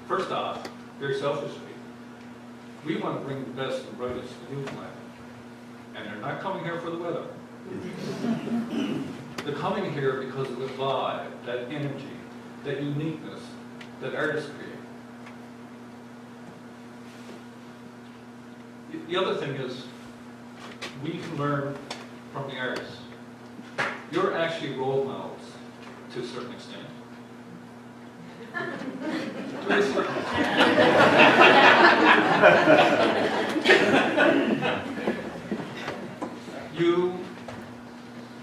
first off, very selfishly, we want to bring the best and brightest to Newfoundland. And they're not coming here for the weather. They're coming here because of the vibe, that energy, that uniqueness that artists create. The other thing is, we can learn from the artists. You're actually role models to a certain extent.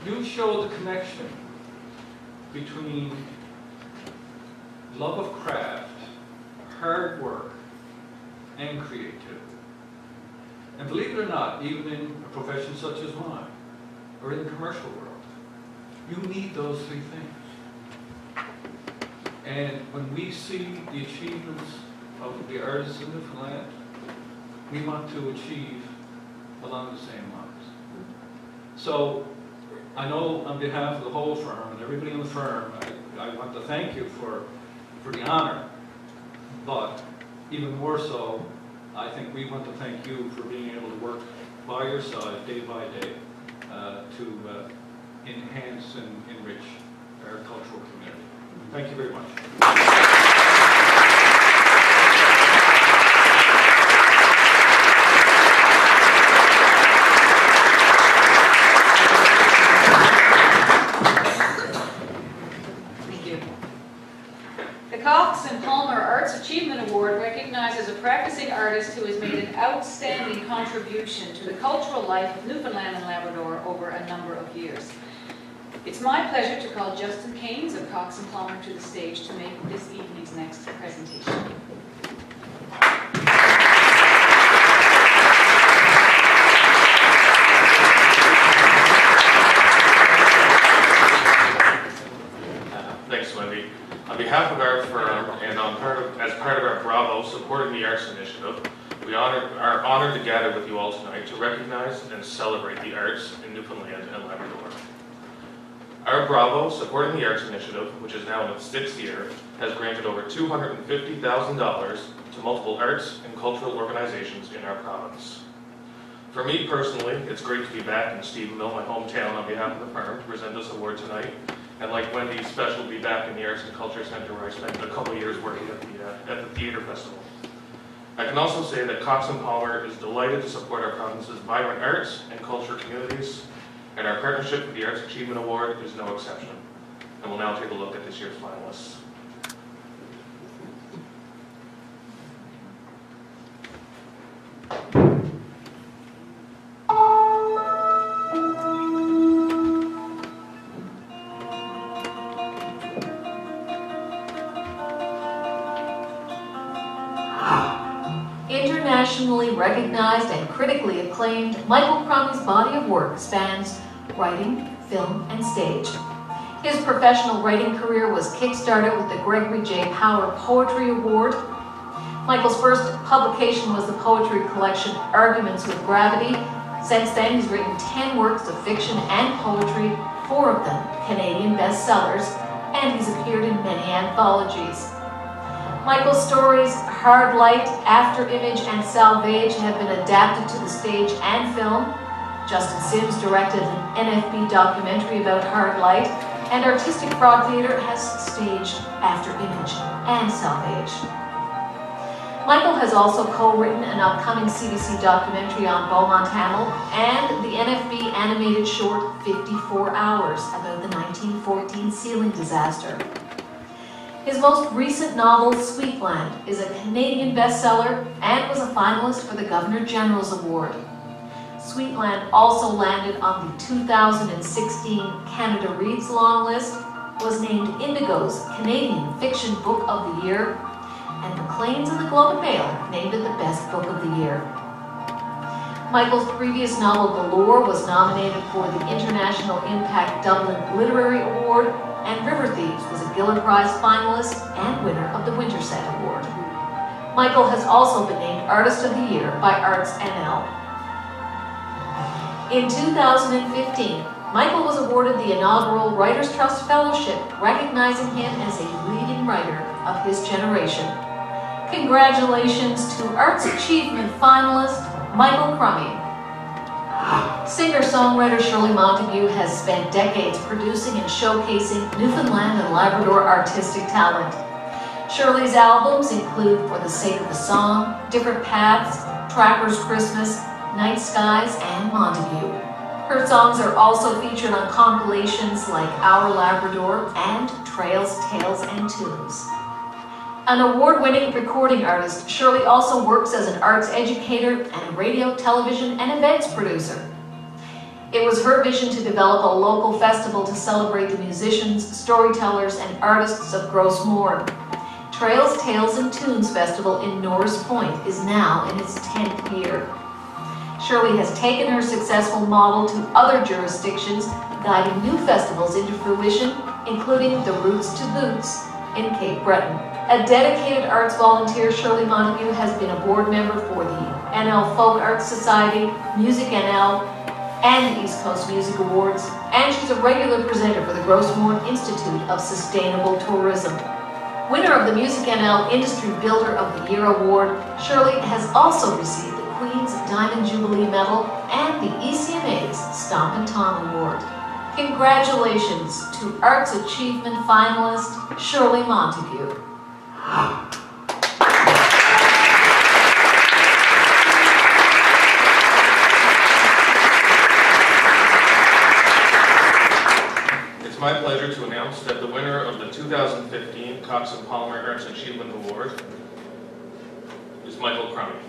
You show the connection between love of craft, hard work, and creativity. And believe it or not, even in a profession such as mine, or in the commercial world, you need those three things. And when we see the achievements of the artists in Newfoundland, we want to achieve along the same lines. So I know on behalf of the whole firm and everybody in the firm, I want to thank you for the honor, but even more so, I think we want to thank you for being able to work by your side day by day to enhance and enrich our cultural community. Thank you very much. Thank you. The Cox and Palmer Arts Achievement Award recognizes a practicing artist who has made an outstanding contribution to the cultural life of Newfoundland and Labrador over a number of years. It's my pleasure to call Justin Keynes of Cox and Palmer to the stage to make this evening's next presentation. Thanks, Wendy. On behalf of our firm and as part of our Bravo Supporting the Arts initiative, we are honored to gather with you all tonight to recognize and celebrate the arts in Newfoundland and Labrador. Our Bravo Supporting the Arts initiative, which is now in its 6th year, has granted over $250,000 to multiple arts and cultural organizations in our province. For me personally, it's great to be back in Stephenville, my hometown, on behalf of the firm to present this award tonight. And like Wendy, special to be back in the Arts and Culture Center where I spent a couple of years working at the Theatre Festival. I can also say that Cox and Palmer is delighted to support our province's vibrant arts and culture communities, and our partnership with the Arts Achievement Award is no exception. And we'll now take a look at this year's finalists. Internationally recognized and critically acclaimed, Michael Crumy's body of work spans writing, film, and stage. His professional writing career was kick-started with the Gregory J. Power Poetry Award. Michael's first publication was the poetry collection Arguments with Gravity. Since then, he's written 10 works of fiction and poetry, 4 of them Canadian bestsellers, and he's appeared in many anthologies. Michael's stories, Hard Light, After Image, and Salvage have been adapted to the stage and film. Justin Sims directed an NFB documentary about Hard Light, and Artistic Frog Theatre has staged After Image and Salvage. Michael has also co-written an upcoming CBC documentary on Beaumont Hamel and the NFB animated short 54 Hours about the 1914 sealing disaster. His most recent novel, Sweetland, is a Canadian bestseller and was a finalist for the Governor General's Award. Sweetland also landed on the 2016 Canada Reads long list, was named Indigo's Canadian Fiction Book of the Year, and Maclean's and the Globe and Mail named it the Best Book of the Year. Michael's previous novel, Galore, was nominated for the International Impact Dublin Literary Award, and River Thieves was a Giller Prize finalist and winner of the Winterset Award. Michael has also been named Artist of the Year by ArtsNL. In 2015, Michael was awarded the inaugural Writers' Trust Fellowship, recognizing him as a leading writer of his generation. Congratulations to Arts Achievement finalist Michael Crumy. Singer-songwriter Shirley Montague has spent decades producing and showcasing Newfoundland and Labrador artistic talent. Shirley's albums include For the Sake of the Song, Different Paths, Trapper's Christmas, Night Skies, and Montague. Her songs are also featured on compilations like Our Labrador and Trails, Tales, and Tunes. An award-winning recording artist, Shirley also works as an arts educator and a radio, television, and events producer. It was her vision to develop a local festival to celebrate the musicians, storytellers, and artists of Gross Moor. Trails, Tales, and Tunes Festival in Norris Point is now in its 10th year. Shirley has taken her successful model to other jurisdictions, guiding new festivals into fruition, including the Roots to Boots in Cape Breton. A dedicated arts volunteer, Shirley Montague has been a board member for the NL Folk Arts Society, Music NL, and the East Coast Music Awards, and she's a regular presenter for the Grossmore Institute of Sustainable Tourism. Winner of the Music NL Industry Builder of the Year Award, Shirley has also received the Queen's Diamond Jubilee Medal and the ECMA's Stomp and Tom Award. Congratulations to Arts Achievement finalist Shirley Montague. It's my pleasure to announce that the winner of the 2015 Cox and Palmer Arts Achievement Award is Michael Crummy.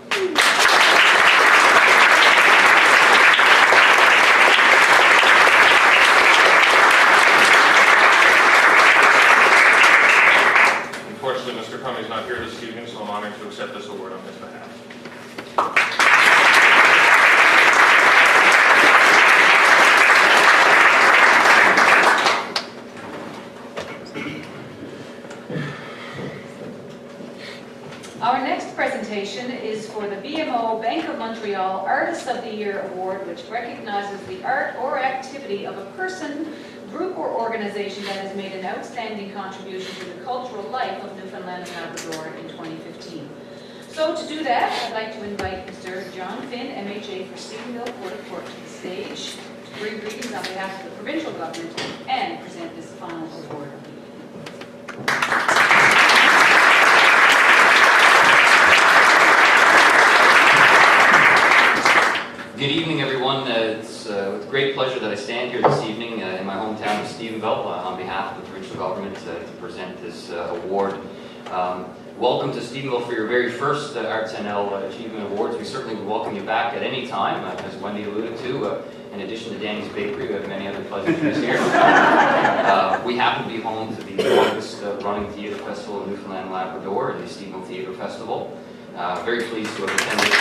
Unfortunately, Mr. Crummy is not here this evening, so I'm honored to accept this award on his behalf. Our next presentation is for the BMO Bank of Montreal Artist of the Year Award, which recognizes the art or activity of a person, group, or organization that has made an outstanding contribution to the cultural life of Newfoundland and Labrador in 2015. So to do that, I'd like to invite Mr. John Finn, MHA for Stephenville Port of Court, to the stage to bring greetings on behalf of the provincial government and present this final award. Good evening, everyone. It's with great pleasure that I stand here this evening in my hometown of Stephenville on behalf of the provincial government to present this award. Welcome to Stephenville for your very first ArtsNL Achievement Awards. We certainly would welcome you back at any time, as Wendy alluded to. In addition to Danny's Bakery, we have many other pleasantries here. We happen to be home to the longest running theatre festival in Newfoundland and Labrador, the Stephenville Theatre Festival. Very pleased to have attended.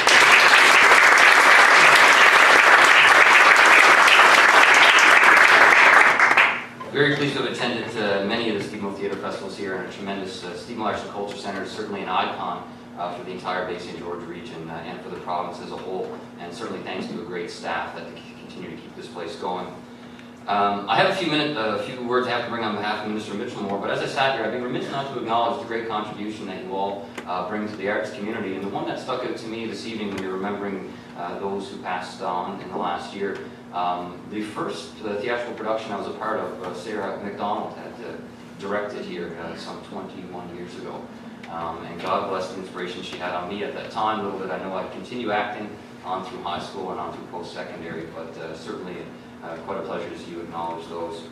Very pleased to have attended many of the Stephenville Theatre Festivals here, and a tremendous Stephenville Arts and Culture Centre is certainly an icon for the entire Bay St. George region and for the province as a whole, and certainly thanks to a great staff that continue to keep this place going. I have a few words I have to bring on behalf of Minister Mitchell-Moore, but as I sat here, I'd be remiss not to acknowledge the great contribution that you all bring to the arts community, and the one that stuck out to me this evening when we were remembering those who passed on in the last year. The first theatrical production I was a part of, Sarah McDonald had directed here some 21 years ago. And God bless the inspiration she had on me at that time. Little did I know I'd continue acting on through high school and on through post-secondary, but certainly quite a pleasure to see you acknowledge those.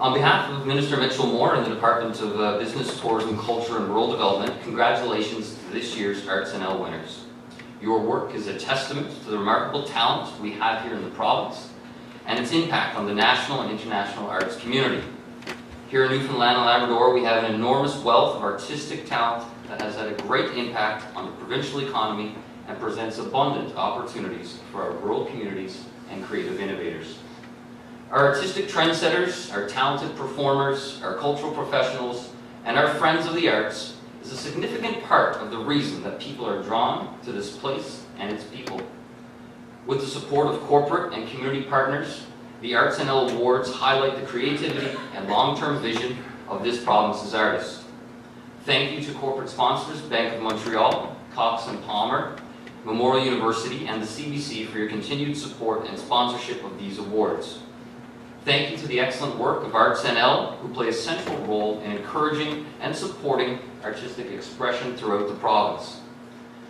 On behalf of Minister Mitchell-Moore and the Department of Business, Tourism, Culture and Rural Development, congratulations to this year's ArtsNL winners. Your work is a testament to the remarkable talent we have here in the province and its impact on the national and international arts community. Here in Newfoundland and Labrador, we have an enormous wealth of artistic talent that has had a great impact on the provincial economy and presents abundant opportunities for our rural communities and creative innovators. Our artistic trendsetters, our talented performers, our cultural professionals, and our friends of the arts is a significant part of the reason that people are drawn to this place and its people. With the support of corporate and community partners, the ArtsNL Awards highlight the creativity and long-term vision of this province's artists. Thank you to corporate sponsors, Bank of Montreal, Cox and Palmer, Memorial University, and the CBC for your continued support and sponsorship of these awards. Thank you to the excellent work of ArtsNL, who play a central role in encouraging and supporting artistic expression throughout the province.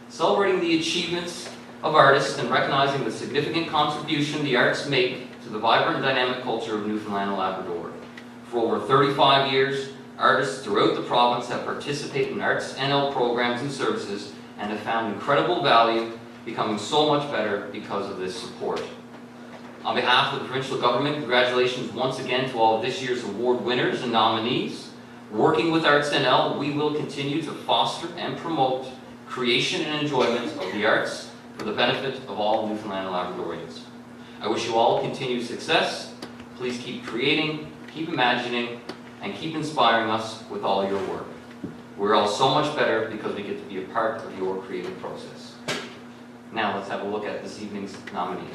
Celebrating the achievements of artists and recognizing the significant contribution the arts make to the vibrant and dynamic culture of Newfoundland and Labrador. For over 35 years, artists throughout the province have participated in ArtsNL programs and services and have found incredible value, becoming so much better because of this support. On behalf of the provincial government, congratulations once again to all of this year's award winners and nominees. Working with ArtsNL, we will continue to foster and promote creation and enjoyment of the arts for the benefit of all Newfoundland and Labradorians. I wish you all continued success. Please keep creating, keep imagining, and keep inspiring us with all your work. We're all so much better because we get to be a part of your creative process. Now let's have a look at this evening's nominees.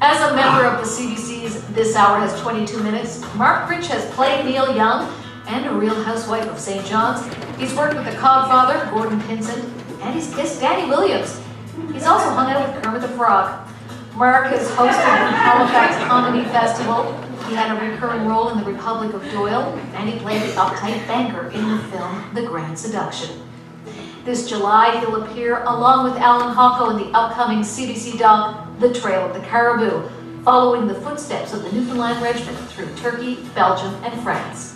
As a member of the CBC's This Hour Has 22 Minutes, Mark Critch has played Neil Young and a Real Housewife of St. John's. He's worked with the Codfather, Gordon Pinsent, and he's kissed Danny Williams. He's also hung out with Kermit the Frog. Mark has hosted the Halifax Comedy Festival. He had a recurring role in The Republic of Doyle, and he played the uptight banker in the film The Grand Seduction. This July, he'll appear along with Alan Hocko in the upcoming CBC doc, The Trail of the Caribou, following the footsteps of the Newfoundland Regiment through Turkey, Belgium, and France.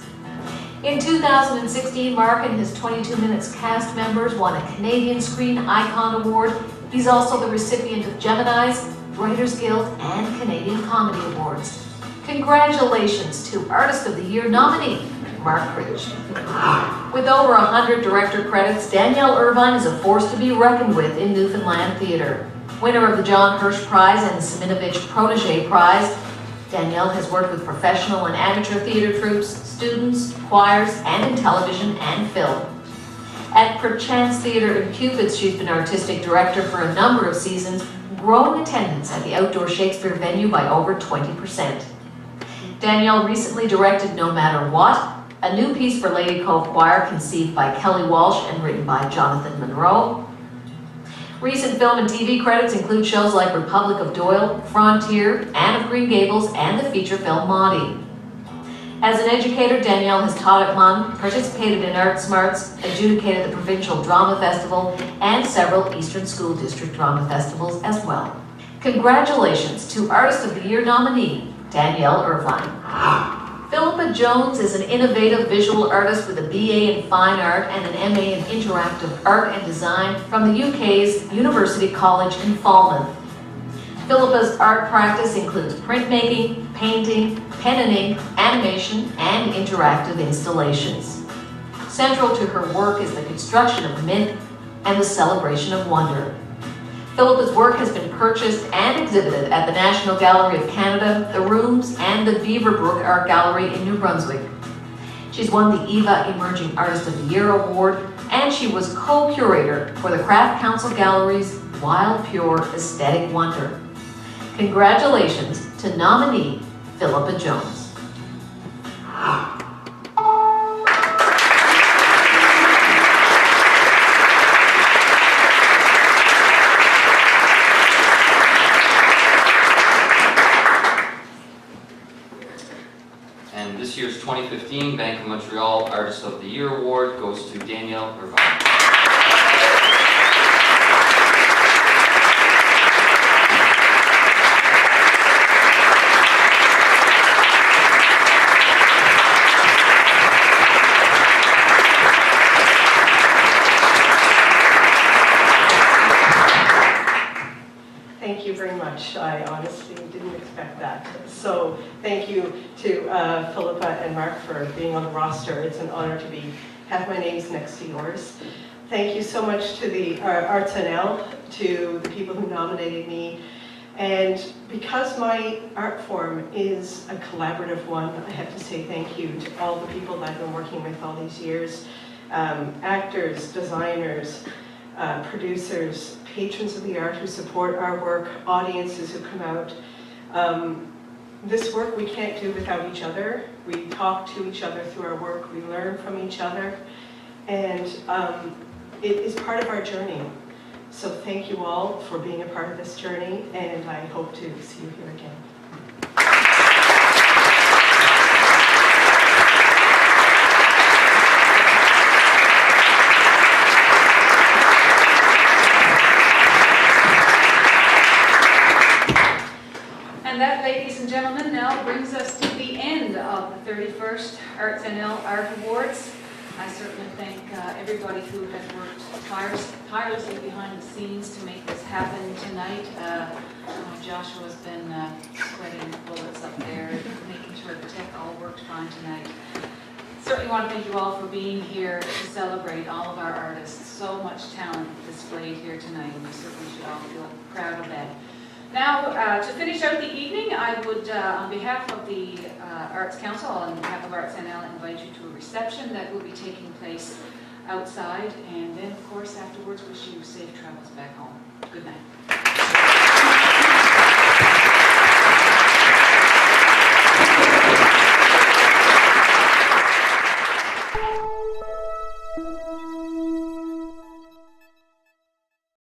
In 2016, Mark and his 22 Minutes cast members won a Canadian Screen Icon Award. He's also the recipient of Gemini's, Writers Guild, and Canadian Comedy Awards. Congratulations to Artist of the Year nominee, Mark Critch. With over 100 director credits, Danielle Irvine is a force to be reckoned with in Newfoundland theatre. Winner of the John Hirsch Prize and the Siminovich Protégé Prize, Danielle has worked with professional and amateur theatre troupes, students, choirs, and in television and film. At Perchance Theatre in Cupid, she's been artistic director for a number of seasons, growing attendance at the outdoor Shakespeare venue by over 20%. Danielle recently directed No Matter What, a new piece for Lady Cove Choir conceived by Kelly Walsh and written by Jonathan Monroe. Recent film and TV credits include shows like Republic of Doyle, Frontier, Anne of Green Gables, and the feature film Maudie. As an educator, Danielle has taught at MUN, participated in Art Smarts, adjudicated the Provincial Drama Festival, and several Eastern School District Drama Festivals as well. Congratulations to Artist of the Year nominee, Danielle Irvine. Philippa Jones is an innovative visual artist with a BA in Fine Art and an MA in Interactive Art and Design from the UK's University College in Falmouth. Philippa's art practice includes printmaking, painting, pen and ink, animation, and interactive installations. Central to her work is the construction of myth and the celebration of wonder. Philippa's work has been purchased and exhibited at the National Gallery of Canada, the Rooms, and the Beaverbrook Art Gallery in New Brunswick. She's won the EVA Emerging Artist of the Year Award, and she was co-curator for the Craft Council Gallery's Wild Pure Aesthetic Wonder. Congratulations to nominee Philippa Jones. And this year's 2015 Bank of Montreal Artist of the Year Award goes to Danielle Irvine. Thank you very much. I honestly didn't expect that. So thank you to Philippa and Mark for being on the roster. It's an honor to have my names next to yours. Thank you so much to the ArtsNL, to the people who nominated me. And because my art form is a collaborative one, I have to say thank you to all the people that I've been working with all these years. Actors, designers, producers, patrons of the art who support our work, audiences who come out. This work we can't do without each other. We talk to each other through our work, we learn from each other, and it is part of our journey. So thank you all for being a part of this journey, and I hope to see you here again. And that, ladies and gentlemen, now brings us to the end of the 31st ArtsNL Art Awards. I certainly thank everybody who has worked tirelessly behind the scenes to make this happen tonight. Joshua's been sweating bullets up there, making sure the tech all worked fine tonight. Certainly want to thank you all for being here to celebrate all of our artists. So much talent displayed here tonight, and we certainly should all feel proud of that. Now, to finish out the evening, I would, on behalf of the Arts Council, on behalf of ArtsNL, invite you to a reception that will be taking place outside, and then, of course, afterwards, wish you safe travels back home. Good night.